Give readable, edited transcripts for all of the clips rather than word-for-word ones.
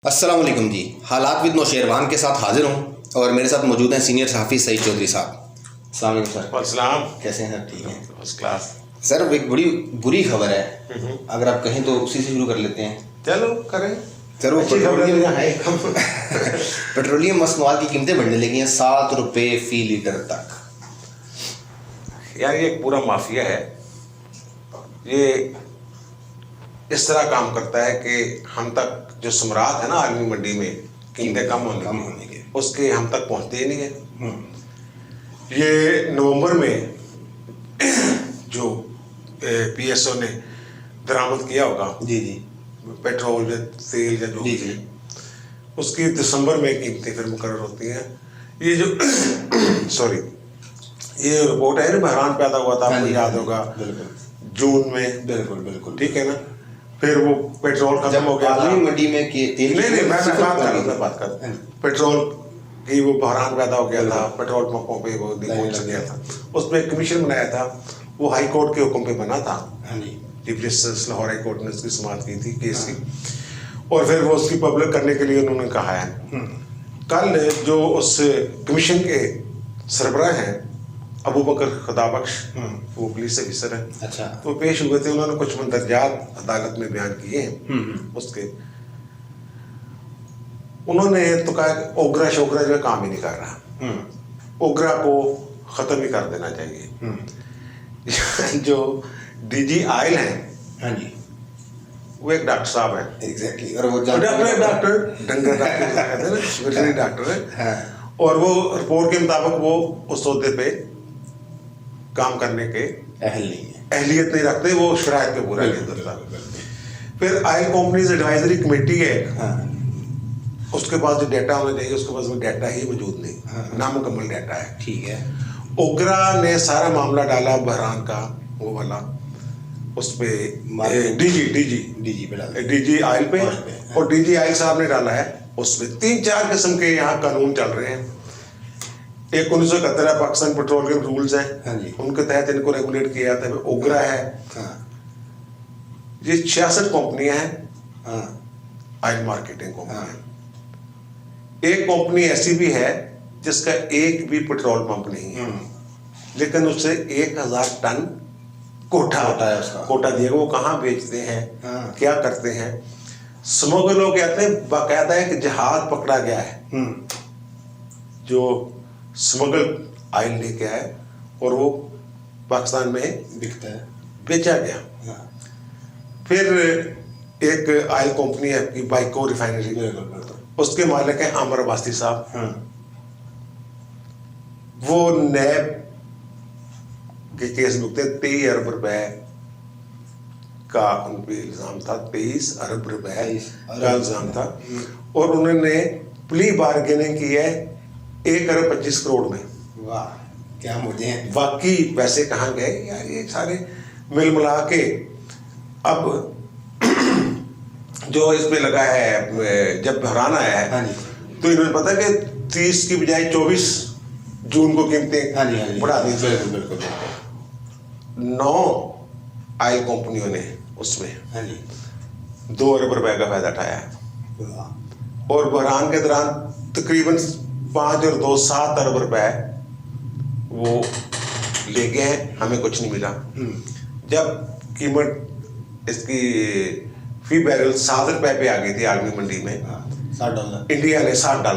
अस्सलाम वालेकुम जी। हालात विद नौशेरवान के साथ हाजिर हूँ और मेरे साथ मौजूद हैं सीनियर सहाफ़ी सईद चौधरी साहब। अस्सलाम वालेकुम सर। अस्सलाम। कैसे हैं सर? ठीक हैं, फर्स्ट क्लास। सर एक बड़ी बुरी खबर है, अगर आप कहें तो उसी से शुरू कर लेते हैं। चलो करें सर वो पेट्रोलियम है कम पेट्रोलियम मसनूआत की कीमतें बढ़ने लगी हैं 7 रुपये फ़ी लीटर तक। यार ये एक पूरा माफिया है। ये इस तरह काम करता है कि हम तक जो सम्राट है ना आलमी मंडी में कीमतें कम होने के उसके हम तक पहुंचते ही नहीं है। ये नवंबर में जो पीएसओ ने दरामद किया होगा जी जी पेट्रोल या तेल या जो भी उसकी दिसंबर में कीमतें फिर मुकर्रर होती हैं। ये जो सॉरी ये रिपोर्ट है ना बहरान पैदा हुआ था, आपको याद होगा, जून में। बिल्कुल ठीक है ना। फिर वो पेट्रोल खत्म हो गया था मंडी में कि तेल नहीं मैं बात कर पेट्रोल की वो बहरान पैदा हो गया था, पेट्रोल पंपों पे वो पहुंच गया था। उसमें कमीशन बनाया था, वो हाई कोर्ट के हुक्म पे बना था। Chief justice Lahore high court ने उसकी समाअत की थी केस की, और फिर वो उसकी पब्लिक करने के लिए उन्होंने कहा है। कल जो उस कमीशन के सरबराह हैं अबू बकर खुदाबख्श, वो पुलिस ऑफिसर है, अच्छा, तो पेश हुए थे। उन्होंने कुछ मंदरजात अदालत में बयान किए हैं उसके। उन्होंने तो कहा ओगरा शोगरा जो काम ही नहीं कर रहा, ओगरा को खत्म ही कर देना चाहिए। जो डीजी आयल हैं, हाँ जी, वो एक डॉक्टर साहब हैं। एग्जैक्टली, और वो डॉक्टर डंगर डॉक्टर है, और वो रिपोर्ट के मुताबिक वो उस ओहदे पे काम करने के अहलियत नहीं रखते, वो शरायत पे पूरा नहीं करता। फिर आयल कंपनीज एडवाइजरी कमेटी है, उसके पास जो डाटा होना चाहिए उसके पास वो डाटा ही मौजूद नहीं, नामुकम्मल डाटा है। ठीक है। ओगरा ने सारा मामला डाला बहरान का, वो वाला उस पे डीजी आयल पे, और डीजी आयल साहब ने डाला है उसमें 3-4 किस्म के यहाँ कानून चल रहे हैं। एक 1971 पाकिस्तान पेट्रोलियम रूल्स हैं, उनके तहत इनको रेगुलेट किया जाता है। ओगरा है, ये 66 कंपनियां हैं ऑयल मार्केटिंग कंपनियां। एक कंपनी ऐसी भी है जिसका एक भी पेट्रोल पंप नहीं है, लेकिन उससे 1000 टन कोटा दिया। वो कहाँ बेचते हैं, क्या करते हैं? स्मगलर लोग कहते हैं बाकायदा एक जहाज पकड़ा गया है जो स्मगल आयल लेके आए और वो पाकिस्तान में बिकता है, बेचा गया। फिर एक आयल कंपनी है आपकी बाइको रिफाइनरी, उसके मालिक हैं आमर अब्बासी साहब। वो नैब के केस में 23 अरब रुपए का उन पे इल्जाम था, 23 अरब रुपए का इल्जाम था, और उन्होंने प्ली बार्गेनिंग की है 1 अरब 25 करोड़ में। वाह, क्या मुझे हैं। बाकी पैसे कहाँ गए यार? ये सारे मिल मिला के अब जो इसमें लगा है, जब बहरान आया है तो इन्होंने पता कि 30 की बजाय 24 जून को कीमतें बढ़ा दी थी। 9 आयल कंपनियों ने उसमें 2 अरब रुपए का फायदा उठाया है, और बहरान के दौरान तकरीबन 5 और 2 7 अरब रुपए वो ले गए हैं, हमें कुछ नहीं मिला। जब कीमत इसकी फी बैरल 7 रुपए पे आ गई थी आलमी मंडी में, $60, इंडिया ने $60 आ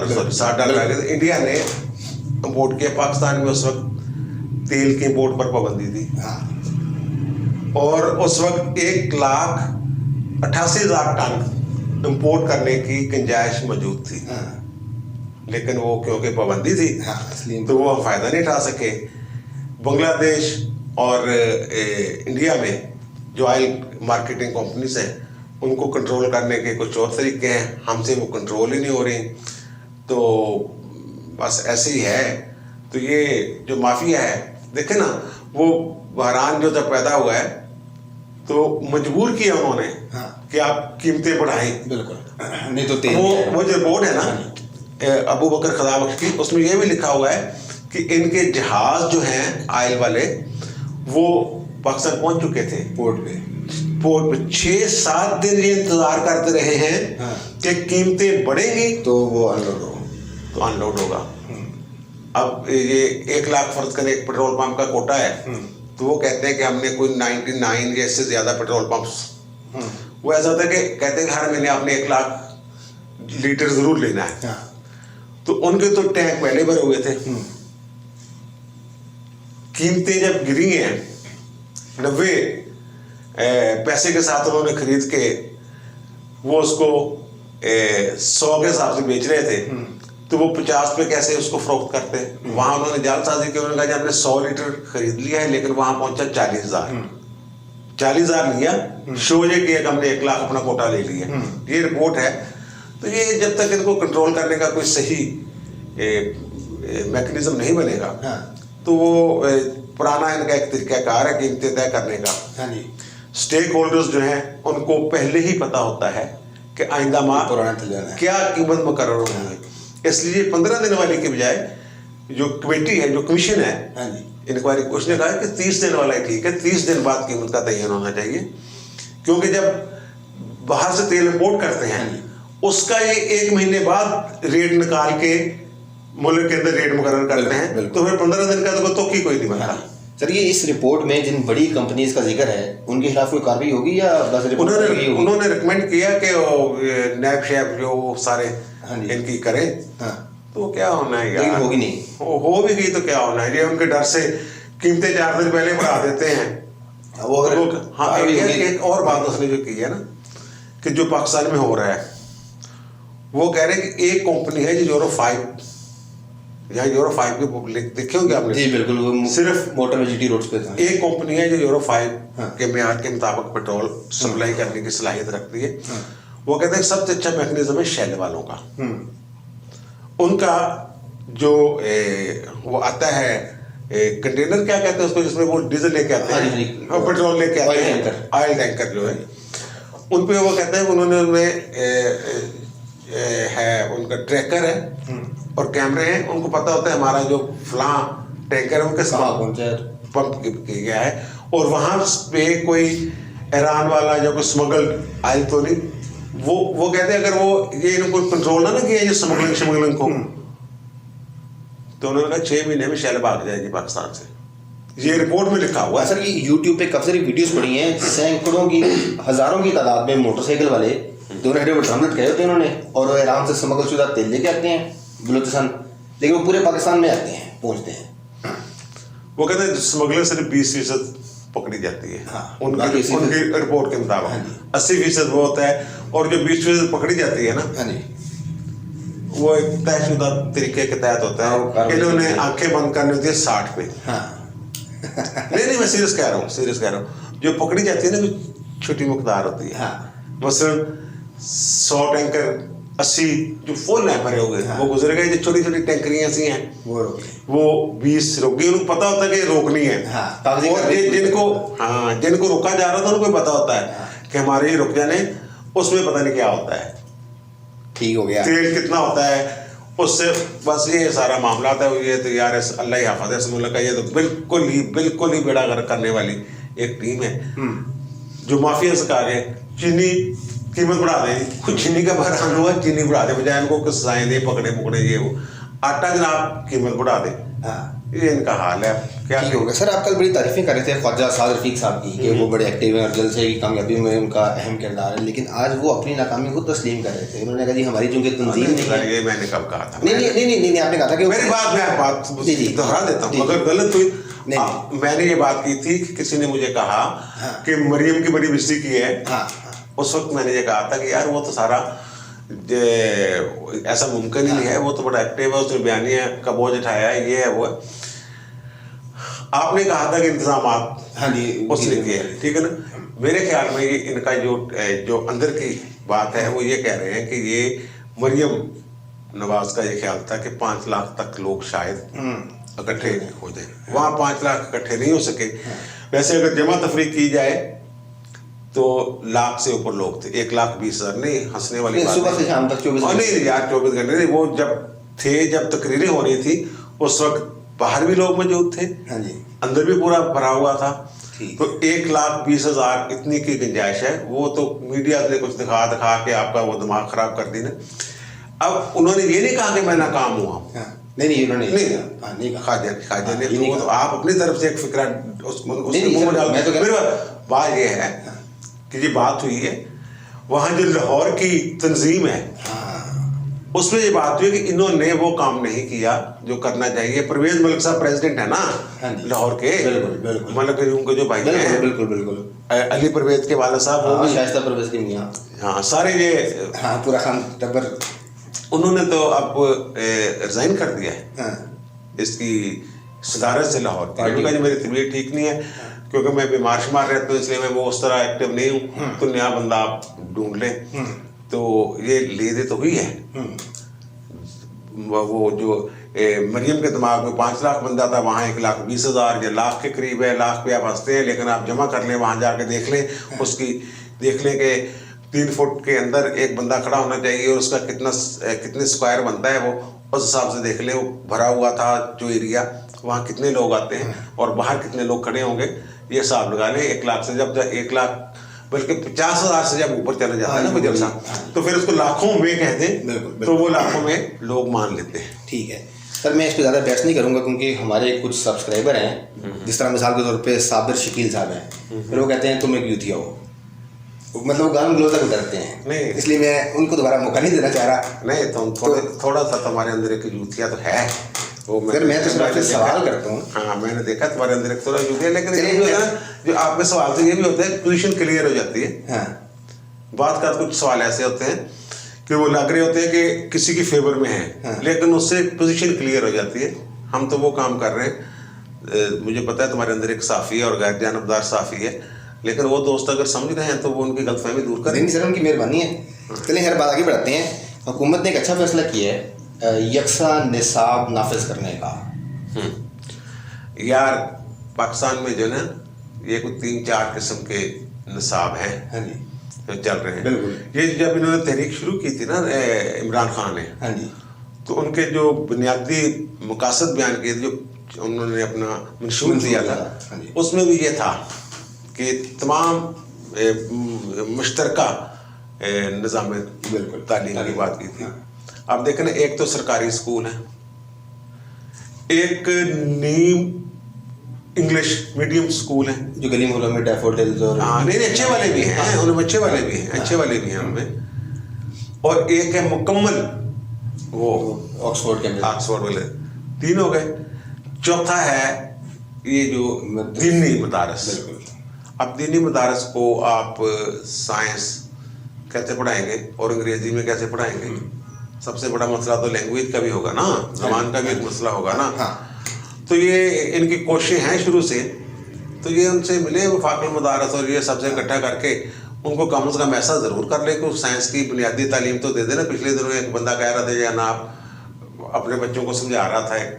गए थे। इंडिया ने इंपोर्ट किया, पाकिस्तान में उस वक्त तेल के इंपोर्ट पर पाबंदी थी, और उस वक्त 1,88,000 टन इंपोर्ट करने की गुंजाइश मौजूद थी, लेकिन वो क्योंकि पाबंदी थी तो वो हम फायदा नहीं उठा सके। बांग्लादेश और इंडिया में जो ऑयल मार्केटिंग कंपनीज हैं उनको कंट्रोल करने के कुछ और तरीके हैं, हमसे वो कंट्रोल ही नहीं हो रही, तो बस ऐसे ही है। तो ये जो माफिया है, देखे ना, वो बहरान जो जब पैदा हुआ है तो मजबूर किया उन्होंने कि आप कीमतें बढ़ाएं, बिल्कुल नहीं तो तेल। वो जो बोर्ड है ना अबू बकर खुदाबख्श की, उसमें ये भी लिखा हुआ है कि इनके जहाज जो हैं आयल वाले वो पाकिस्तान पहुंच चुके थे पोर्ट पे, 6-7 दिन ये इंतजार करते रहे हैं कि कीमतें बढ़ेंगी तो वो अनलोड होगा। अब ये 1 लाख फर्ज करें एक पेट्रोल पंप का कोटा है, तो वो कहते हैं कि हमने कोई 99 या इससे ज्यादा पेट्रोल पंप्स, वो ऐसा होता है कि कहते हैं कि हर महीने आपने 1 लाख लीटर जरूर लेना है। तो उनके तो टैंक पहले भरे हुए थे। कीमतें जब गिरी हैं 90 पैसे के साथ उन्होंने खरीद के वो उसको 100 के हिसाब से बेच रहे थे, तो वो 50 पे कैसे उसको फरोख्त करते हैं। वहां उन्होंने जालसाजी की, उन्होंने कहा हमने 100 लीटर खरीद लिया है, लेकिन वहां पहुंचा 40,000 लिया, शो ये किया कि हमने 1 लाख अपना कोटा ले लिया। ये रिपोर्ट है। तो ये जब तक इनको कंट्रोल करने का कोई सही मैकेनिज्म नहीं बनेगा, तो वो पुराना इनका एक तरीकाकार है कीमतें तय करने का। स्टेक होल्डर्स जो हैं उनको पहले ही पता होता है कि आइंदा माह क्या कीमत मुकर्रर होगी, इसलिए 15 दिन वाली के बजाय जो कमेटी है, जो कमीशन है इंक्वायरी, उसने कहा कि 30 दिन वाला ही ठीक है, 30 दिन बाद कीमत का तयन होना चाहिए। क्योंकि जब बाहर से तेल इंपोर्ट करते हैं उसका ये 1 महीने बाद रेट निकाल के मुल्क के अंदर रेट मुकर्रर करते हैं, तो फिर 15 दिन का तो की कोई नहीं बनता। सर ये इस रिपोर्ट में जिन बड़ी कंपनीज का जिक्र है उनके खिलाफ कोई कार्रवाई होगी या बस उन्होंने रिकमेंड किया कि नैब शैब जो सारे इनकी करें, तो क्या होना है यार, होगी नहीं, हो भी गई तो क्या होना है। ये उनके डर से कीमतें 4 दिन पहले बढ़ा देते हैं। हाँ, एक और बात उसने जो की है ना कि जो पाकिस्तान में हो रहा है, वो कह रहे हैं कि एक कंपनी है जो यूरो 5, यहाँ यूरो 5 के देखे होंगे आपने? जी बिल्कुल, वो सिर्फ मोटर में जीटी रोड्स पे था। एक कंपनी है जो यूरो 5 के मेयार के मुताबिक पेट्रोल सप्लाई करने की सलाहियत रखती है। वो कहते हैं सबसे अच्छा मैकेनिज्म है शेल वालों का। उनका जो वो आता है कंटेनर, क्या कहते हैं उसको, जिसमें वो डीजल लेके आते हैं और पेट्रोल लेके आते हैं, ऑयल टैंकर जो है, उन पे वो कहते हैं उन्होंने है उनका ट्रैकर है और कैमरे हैं, उनको पता होता है हमारा जो फलां टैंकर है उनके पंप किया है, और वहां पे कोई ईरान वाला या कोई स्मगल्ड आयल तो नहीं। वो कहते हैं अगर वो ये इनको कंट्रोल ना किया ये स्मगलिंग को, तो उन्होंने कहा 6 महीने में शैल भाग जाएगी पाकिस्तान से। ये रिपोर्ट में लिखा हुआ है। सर ये यूट्यूब पे काफी सारी वीडियोस पड़ी हैं, सैकड़ों की हजारों की तादाद में मोटरसाइकिल वाले दोनों हेडे ड्रम लटकाए होते हैं उन्होंने, और वो ईरान से स्मगल शुदा तेल लेके आते हैं बलूचिस्तान, लेकिन वो पूरे पाकिस्तान में आते हैं, पहुंचते हैं। वो कहते हैं स्मगलर सिर्फ 20% पकड़ी जाती है। उनकी रिपोर्ट के मुताबिक 80% वो होता है, और जो 20% पकड़ी जाती है ना, वो एक तयशुदा तरीके के तहत होता है। इन्होंने आंखें बंद करनी होती है 60 पे। नहीं मैं सीरियस कह रहा हूँ। जो पकड़ी जाती है ना, कोई छोटी मकदार होती है, मसलन 100 टैंकर 80 जो फुल है भरे हो गए, वो गुजर गए। जो छोटी छोटी टैंकरियां सी हैं वो 20 रोक गई, उनको पता होता है कि रोकनी है। और जिनको रोका जा रहा था उनको पता होता है कि हमारे ये रुक जाने, उसमें पता नहीं क्या होता है, ठीक हो गया, तेल कितना होता है, उससे बस ये सारा मामला आता है। ये तो यार अल्लाह ही हाफ़िज़ है, मुल्क का ये तो बिल्कुल ही बेड़ा गर्क करने वाली एक टीम है जो माफिया से कहा गए चीनी कीमत बढ़ा दें, कुछ चीनी का बहरान हुआ, चीनी बढ़ा दे, बजाय इनको कुछ सजाएं दे, पकड़े ये वो, आटा जनाब कीमत बढ़ा दे। ये इनका हाल है, क्या होगा। सर आप कल बड़ी तारीफें कर रहे थे ख्वाजा साद रफीक साहब की कि वो बड़े एक्टिव हैं और जलसे की कामयाबी में उनका अहम किरदार है, लेकिन आज वो अपनी नाकामी खुद तस्लीम कर रहे थे। उन्होंने कहा जी हमारी चूंकि तंजीम नहीं है। ये मैंने कब कहा था? नहीं आपने कहा था कि मेरी बात दोहरा देता हूँ, अगर गलत हुई। मैंने ये बात की थी कि किसी ने मुझे कहा कि मरियम की बड़ी बेइज्जती की है। उस वक्त मैंने ये कहा था कि यार वो तो सारा ऐसा मुमकिन ही नहीं है, वो तो बड़ा एक्टिव है, उसने बयानिया का बोझ उठाया है, ये है वो है। आपने कहा था कि इंतजाम उसने किए, ठीक है ना। मेरे ख्याल में ये इनका जो अंदर की बात है वो ये कह रहे हैं कि ये मरियम नवाज का ये ख्याल था कि 5 लाख तक लोग शायद इकट्ठे हो जाए। वहाँ 5 लाख इकट्ठे नहीं हो सके। वैसे अगर जमा तफरीक की जाए तो लाख से ऊपर लोग थे, 1,20,000 नहीं, हंसने वाली बात सुबह से शाम तक 24 नहीं यार, 24 घंटे नहीं। वो जब तकरीरें हो रही थी उस वक्त बाहर भी लोग मौजूद थे, अंदर भी पूरा भरा हुआ था। ठीक। तो 1,20,000 इतनी की गुंजाइश है। वो तो मीडिया ने कुछ दिखा के आपका वो दिमाग खराब कर दी ना। अब उन्होंने ये नहीं कहा कि मैं नाकाम हुआ। हाँ, नहीं उन्होंने नहीं कहा। खाजा ने तो आप अपनी तरफ से एक फिक्रा बात ये है कि ये बात हुई है वहाँ जो लाहौर की तंजीम है उसमें ये बात हुई कि इन्होंने वो काम नहीं किया जो करना चाहिए। परवेज मलिक साहब प्रेसिडेंट है ना लाहौर के, मलिक के जो भाई हैं, बिल्कुल अली परवेज के वाला साहब, वो शाइस्ता परवेज के मियां, हाँ सारे ये पूरा खान टब्बर, उन्होंने तो अब रिजाइन कर दिया है इसकी सदारत से लाहौर की। मेरी तबीयत ठीक नहीं है क्योंकि मैं बीमार शुमार रहता हूँ, इसलिए मैं वो उस तरह एक्टिव नहीं हूँ, तो नया बंदा आप ढूंढ लें। तो ये लीदे तो हुई है। वो जो मरियम के दिमाग में 5 लाख बंदा था, वहाँ 1,20,000 या लाख के करीब है। लाख पे आप हंसते हैं, लेकिन आप जमा कर लें, वहाँ जाके देख लें, उसकी देख लें कि 3 फुट के अंदर एक बंदा खड़ा होना चाहिए और उसका कितने स्क्वायर बनता है, वो उस हिसाब से देख लें। वो भरा हुआ था जो एरिया, वहाँ कितने लोग आते हैं और बाहर कितने लोग खड़े होंगे, ये हिसाब लगा लें। 1 लाख से जब 1 लाख बल्कि 50,000 से जब ऊपर चला जाता है ना कोई जलसा, तो फिर उसको लाखों में कह दें तो वो लाखों में लोग मान लेते हैं। ठीक है सर, मैं इस पर ज़्यादा बहस नहीं करूँगा क्योंकि हमारे कुछ सब्सक्राइबर हैं, जिस तरह मिसाल के तौर पे साबिर शकील साहब हैं, फिर वो कहते हैं तुम एक यूथिया हो, मतलब गान गलो तक उतरते हैं, नहीं इसलिए मैं उनको दोबारा मौका नहीं देना चाह रहा। नहीं तो थोड़ा सा तुम्हारे अंदर एक यूथिया तो है। फिर मैं तो सिर्फ सवाल करता हूँ। हाँ, मैंने देखा तुम्हारे अंदर एक थोड़ा यूथिया, लेकिन ये जो है ना, जो आप में सवाल से ये भी होता है, पोजीशन क्लियर हो जाती है। हाँ। बात का कुछ सवाल ऐसे होते हैं कि वो लग रहे होते हैं कि किसी की फेवर में है, हाँ। लेकिन उससे पोजीशन क्लियर हो जाती है। हम तो वो काम कर रहे हैं। मुझे पता है तुम्हारे अंदर एक साफ़ी है और गैर जानबदार साफ़ी है, लेकिन वो दोस्त अगर समझ रहे हैं तो वो उनकी गलतफहमी दूर करें। नहीं सर, उनकी मेहरबानी है। चलिए हर बात आगे बढ़ाते हैं। हुकूमत ने एक अच्छा फैसला किया है यकसा निसाब नाफिज करने का। यार पाकिस्तान में जो ना ये कुछ 3-4 किस्म के निसाब हैं, हाँ जी, जो चल रहे हैं। बिल्कुल। ये जब इन्होंने तहरीक शुरू की थी ना इमरान खान ने, हाँ जी, तो उनके जो बुनियादी मकासद बयान किए थे, जो उन्होंने अपना मंशूर दिया था, हाँ, उसमें भी ये था कि तमाम मुश्तरका निज़ाम तालीम की बात की थी। हाँ। अब देखें ना, एक तो सरकारी स्कूल है, एक नीम इंग्लिश मीडियम स्कूल है जो गली मोहल्लों में डैफोडिल्स और नहीं अच्छे वाले भी हैं, उनमें अच्छे वाले भी हैं, अच्छे वाले भी हैं उनमें। और एक है मुकम्मल वो ऑक्सफोर्ड वाले। 3 हो गए। चौथा है ये जो दीनी मदारस। अब दीनी मदारस को आप साइंस कैसे पढ़ाएंगे और अंग्रेजी में कैसे पढ़ाएंगे? सबसे बड़ा मसला तो लैंग्वेज का भी होगा ना, ज़बान का भी एक मसला होगा ना। तो ये इनकी कोशिशें हैं शुरू से। तो ये उनसे मिले वफाकुल मदारस और ये सबसे इकट्ठा करके उनको कम से कम ऐसा ज़रूर कर ले कि साइंस की बुनियादी तालीम तो दे देना। पिछले दिनों एक बंदा कह रहा था जनाब, अपने बच्चों को समझा रहा था एक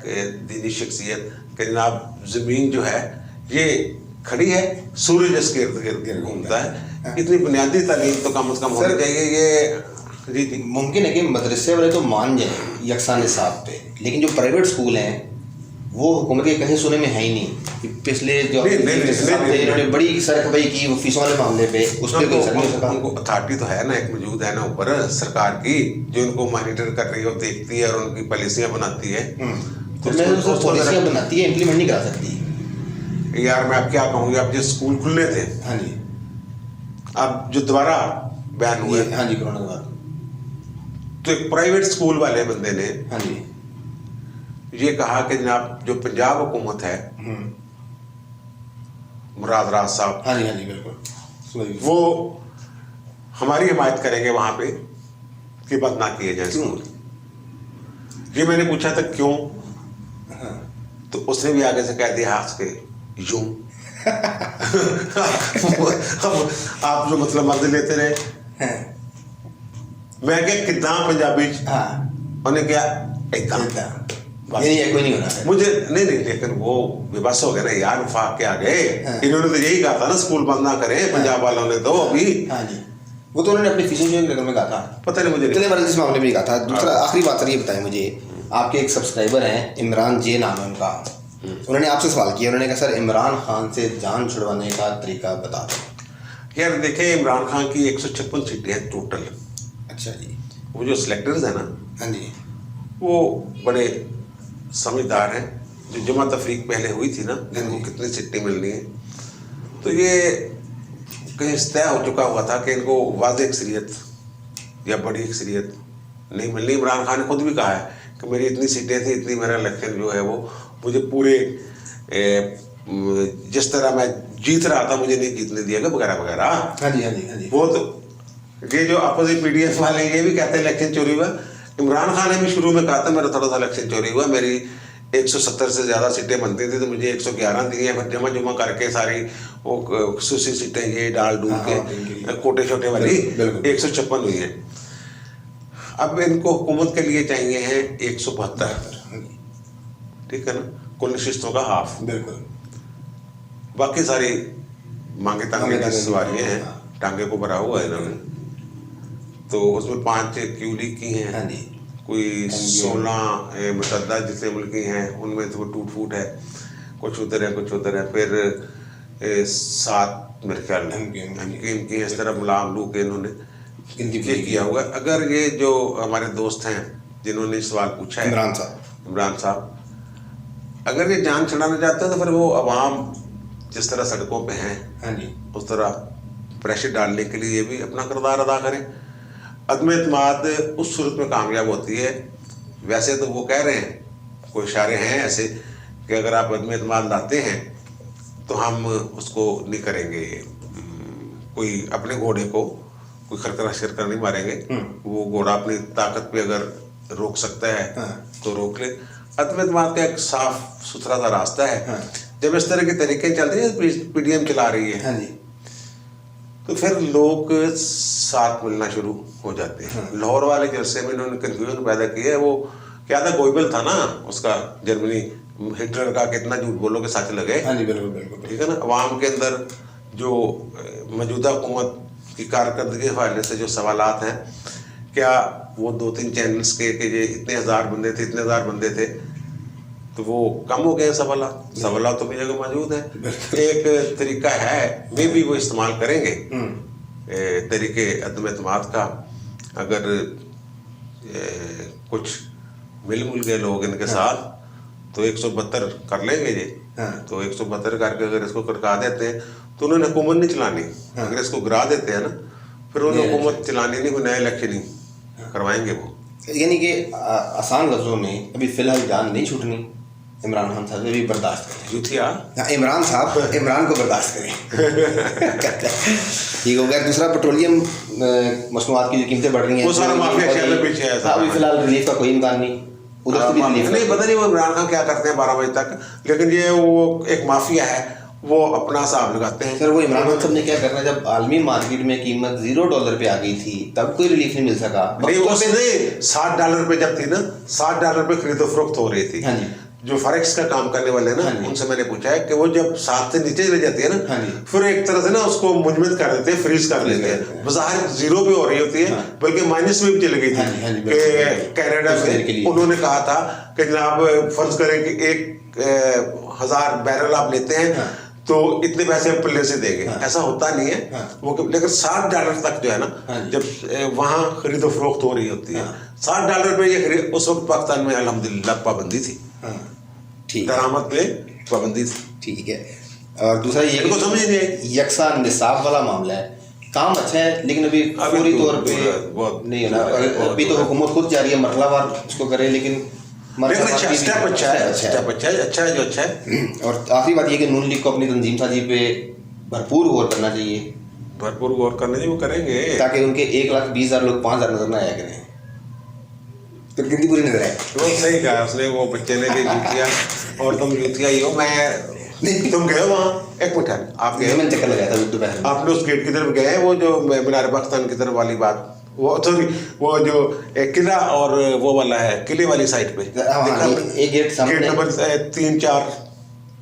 दीनी शख्सियत कि जनाब ज़मीन जो है ये खड़ी है, सूरज इसके इर्द गिर्द घूमता है। इतनी बुनियादी तालीम तो कम से कम होनी चाहिए। ये जी मुमकिन है कि मदरसे वाले तो मान जाए यकसा निसाब पे, लेकिन जो प्राइवेट स्कूल हैं वो हुकूमत के कहीं सुने में है ही नहीं। पिछले जो इन्होंने बड़ी सरखपाई की फीसों वाले मामले पे, उस पर उनको अथॉरिटी तो है ना, एक मौजूद है ना ऊपर सरकार की, जो उनको मॉनिटर कर रही है और देखती है और उनकी पॉलिसियाँ बनाती है। तो पॉलिसियाँ बनाती है, इम्प्लीमेंट नहीं करा सकती। यार मैं अब क्या कहूँगी, अब जो स्कूल खुलने थे, हाँ जी, अब जो दोबारा बैन हुए, हाँ जी, कोरोना के बाद, तो एक प्राइवेट स्कूल वाले बंदे ने, हाँ जी, ये कहा कि जनाब जो पंजाब हुकूमत है, मुराद राज साहब, हाँ जी, हाँ जी, बिल्कुल, वो हमारी हिमायत करेंगे वहाँ पे कि बंद ना किए जाए स्कूल। ये मैंने पूछा था क्यों, तो उसने भी आगे से कह दिया हाथ के यूं। आप जो मतलब मर्द लेते रहे, मैं क्या कितना पंजाबी, उन्हें क्या कोई नहीं होना मुझे नहीं, लेकिन वो बेबस हो गए ना यार, वफाक के आ गए। इन्होंने तो यही कहा था ना स्कूल बंद ना करें, पंजाब वालों ने तो अभी, हाँ जी, वो तो उन्होंने अपनी फीसों जो में कहा था, पता नहीं मुझे इतने बार इस मामले में कहा था। दूसरा आखिरी बात सर ये बताएं मुझे, आपके एक सब्सक्राइबर हैं इमरान जे नाम है उनका, उन्होंने आपसे सवाल किया, उन्होंने कहा सर इमरान खान से जान छुड़वाने का तरीका बता दो। यार देखें, इमरान खान की 156 सीटें हैं टोटल। अच्छा जी। वो जो सिलेक्टर्स हैं ना, हाँ जी, वो बड़े समझदार हैं। जो जमा तफरीक पहले हुई थी ना, इनको कितनी सीटें मिलनी है, तो ये कहीं तय हो चुका हुआ था कि इनको वाज़ेह अक्सरियत या बड़ी अक्सरियत नहीं मिलनी। इमरान खान ने खुद भी कहा है कि मेरी इतनी सीटें थी, इतनी मेरा इलेक्शन जो है वो मुझे पूरे जिस तरह मैं जीत रहा था मुझे नहीं जीतने दिया गया, वगैरह वगैरह। हाँ जी, हाँ जी, हाँ जी। वो तो ये जो अपोजिट पीडीएफ वाले ये भी कहते हैं इलेक्शन चोरी हुआ। इमरान खान ने भी शुरू में कहा था मेरा थोड़ा सा इलेक्शन चोरी हुआ, मेरी 170 से ज़्यादा सीटें बनती थी तो मुझे 111 दी हैं, फिर जमा जमा करके सारी वो खसूसी सीटें ये डाल डूल के कोटे छोटे वाली 156 हुई हैं। अब इनको हुकूमत के लिए चाहिए हैं 172, ठीक है ना, कुल नशिस्तों का हाफ। बिल्कुल। बाकी सारी मांगे तांगे की सवारियाँ हैं, टांगे को भरा हुआ है इन्होंने। तो उसमें 5 क्यूली की हैं। हाँ जी। कोई 16 मुतद्दा जिससे मुल्की हैं, उनमें तो वो टूट फूट है, कुछ उधर है कुछ उधर है। फिर 7 मेरे ख्याल में इनकी इस तरह मुलाम लू के इन्होंने ये किया हुआ। अगर ये जो हमारे दोस्त हैं जिन्होंने सवाल पूछा है, इमरान साहब, अगर ये जान छुड़ाना चाहते हैं तो फिर वो अवाम जिस तरह सड़कों पे हैं, हाँ जी, उस तरह प्रेशर डालने के लिए भी अपना किरदार अदा करें। अदम एतमाद उस सूरत में कामयाब होती है। वैसे तो वो कह रहे हैं, कोई इशारे हैं ऐसे कि अगर आप अदम एतमाद लाते हैं तो हम उसको नहीं करेंगे, कोई अपने घोड़े को कोई खरखरा शरखरा नहीं मारेंगे, वो घोड़ा अपनी ताकत पे अगर रोक सकता है तो रोक ले। अदम एतमाद का एक साफ सुथरा सा रास्ता है। जब इस तरह के तरीके चल रही है, पीडीएम चला रही है, हाँ जी, तो फिर लोग साथ मिलना शुरू हो जाते हैं। लाहौर वाले जलसे में इन्होंने कंफ्यूजन पैदा किया है। वो क्या था, गोइबल था ना उसका, जर्मनी, हिटलर का कितना झूठ बोलोगे सच लगे। हाँ जी, बिल्कुल बिल्कुल, ठीक है ना। अवाम के अंदर जो मौजूदा हुकूमत की कारकर्दगी के हवाले से जो सवालात हैं, क्या वो 2-3 चैनल्स के कि ये इतने हज़ार बंदे थे, इतने हज़ार बंदे थे, तो वो कम हो गए सवालात तो भी जगह मौजूद है। एक तरीका है, मे भी वो इस्तेमाल करेंगे तरीके अदम एतमाद का। अगर कुछ मिल गए लोग इनके साथ तो 172 कर लेंगे ये। तो 172 करके अगर इसको कटका देते हैं तो उन्होंने हुकूमत नहीं चलानी। अगर इसको गिरा देते हैं ना, फिर उन्होंने हुकूमत चलानी नहीं, कोई नया इलेक्शन नहीं करवाएंगे वो। यानी कि आसान लफ्जों में अभी फिलहाल जान नहीं छूटनी, इमरान खान साहब भी बर्दाश्त करें। यूथिया इमरान साहब इमरान को बर्दाश्त करें। ठीक हो गया। दूसरा, पेट्रोलियम मसनूआत की जो कीमतें बढ़ रही हैं, वो सारा माफिया खेल में पीछे है। अभी फिलहाल रिलीफ का कोई इम्कान नहीं, उधर से भी रिलीफ नहीं, पता नहीं वो इमरान खान क्या करते हैं 12 बजे तक, लेकिन ये वो एक माफिया है, वो अपना हिसाब लगाते हैं। सर वो इमरान खान साहब ने क्या करना, जब आलमी मार्केट में कीमत $0 पे आ गई थी तब कोई रिलीफ नहीं मिल सका। नहीं, उसने $60 पे जब थी ना, $60 पे खरीदो फरोख्त हो रही थी। हाँ जी। जो फॉरेक्स का काम करने वाले हैं ना, उनसे मैंने पूछा है कि वो जब 7 से नीचे चली जाती है ना, फिर एक तरह से ना उसको मुंजमद कर देते हैं, फ्रीज कर देते हैं। बाजार 0 पे हो रही होती है, बल्कि माइनस में भी चली गई थी कि कनाडा में उन्होंने कहा था कि जनाब फर्ज करें कि 1000 बैरल आप लेते हैं तो इतने पैसे हम पल्ले से देंगे। ऐसा होता नहीं है वो, लेकिन $60 तक जो है ना, जब वहाँ खरीदो फरोख्त हो रही होती है, $60 पे ये उस वक्त पाकिस्तान में अल्हम्दुलिल्लाह पाबंदी थी, ठीक, दरामद पे पाबंदी थी। ठीक है। और दूसरा ये इनको समझ नहीं आई, यकसा निसाब वाला मामला है। काम अच्छा है लेकिन अभी पूरी तौर पे नहीं है ना। अभी तो हुकूमत खुद जा रही है मरहलावार उसको करे, लेकिन स्टेप अच्छा है जो अच्छा है। और आखिरी बात ये कि नून लीग को अपनी तंजीम साजी पे भरपूर गौर करना चाहिए, भरपूर गौर करने चाहिए, वो करेंगे, ताकि उनके 1,20,000 लोग 5,000 नजर ना आया करें, तो गिनती पूरी नजर आए। वो सही कहा उसने, वो बच्चे ने भी यूथिया, और तुम यूथिया ही हो। मैं तुम गए वहाँ, एक मिनट, आप गए, मैंने चक्कर लगाया था दोपहर में, आपने उस गेट की तरफ गए, वो जो मीनार पाकिस्तान की तरफ वाली बात, वो सॉरी वो जो किला और वो वाला है, किले वाली साइड पे एक गेट सामने, गेट नंबर 3-4,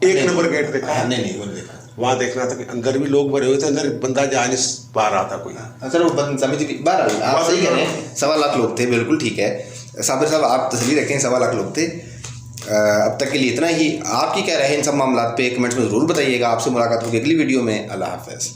1 नंबर गेट देखा? नहीं वो देखा। वहाँ देखना था कि अंदर भी लोग भरे हुए थे, अंदर बंदा जा नहीं पा रहा था कोई। सर वो समिति बाहर, आप सही कह रहे हैं, 1.25 लाख लोग थे, बिल्कुल ठीक है। साबिर साहब आप तसल्ली रखें, 1.25 लाख लोग थे। अब तक के लिए इतना ही। आपकी क्या राय है इन सब मामलों पे कमेंट्स में ज़रूर बताइएगा। आपसे मुलाकात होगी अगली वीडियो में। अल्लाह हाफ़िज़।